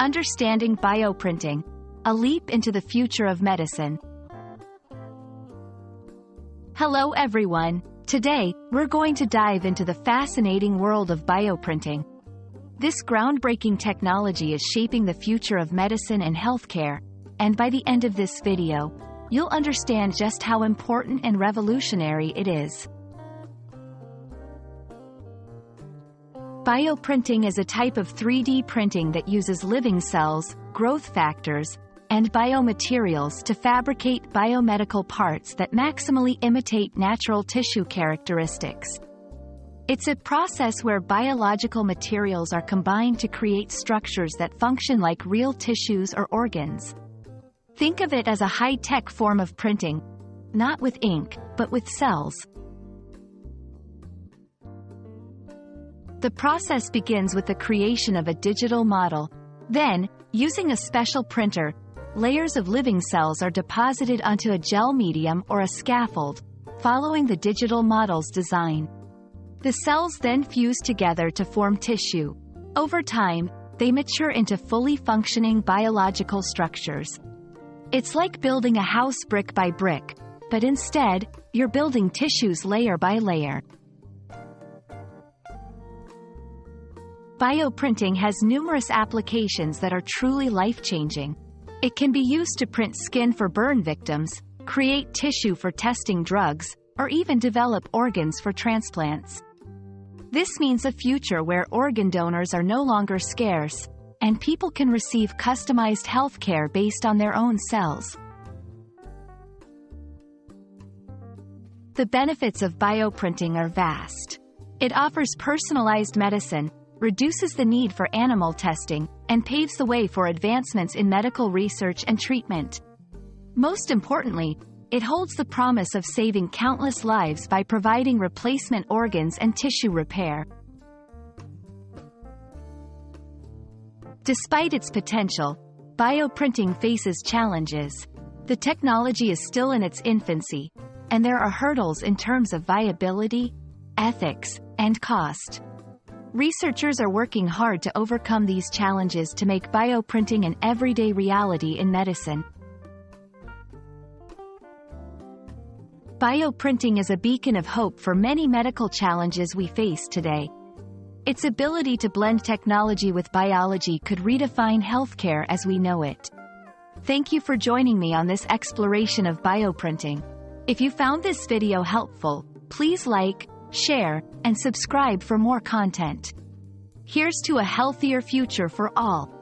Understanding Bioprinting, a leap into the future of medicine. Hello everyone. Today, we're going to dive into the fascinating world of bioprinting. This groundbreaking technology is shaping the future of medicine and healthcare, and by the end of this video, you'll understand just how important and revolutionary it is. Bioprinting is a type of 3D printing that uses living cells, growth factors, and biomaterials to fabricate biomedical parts that maximally imitate natural tissue characteristics. It's a process where biological materials are combined to create structures that function like real tissues or organs. Think of it as a high-tech form of printing, not with ink, but with cells. The process begins with the creation of a digital model. Then, using a special printer, layers of living cells are deposited onto a gel medium or a scaffold, following the digital model's design. The cells then fuse together to form tissue. Over time, they mature into fully functioning biological structures. It's like building a house brick by brick, but instead, you're building tissues layer by layer. Bioprinting has numerous applications that are truly life-changing. It can be used to print skin for burn victims, create tissue for testing drugs, or even develop organs for transplants. This means a future where organ donors are no longer scarce, and people can receive customized healthcare based on their own cells. The benefits of bioprinting are vast. It offers personalized medicine, reduces the need for animal testing, and paves the way for advancements in medical research and treatment. Most importantly, it holds the promise of saving countless lives by providing replacement organs and tissue repair. Despite its potential, bioprinting faces challenges. The technology is still in its infancy, and there are hurdles in terms of viability, ethics, and cost. Researchers are working hard to overcome these challenges to make bioprinting an everyday reality in medicine. Bioprinting is a beacon of hope for many medical challenges we face today. Its ability to blend technology with biology could redefine healthcare as we know it. Thank you for joining me on this exploration of bioprinting. If you found this video helpful, please like, share, and subscribe for more content. Here's to a healthier future for all.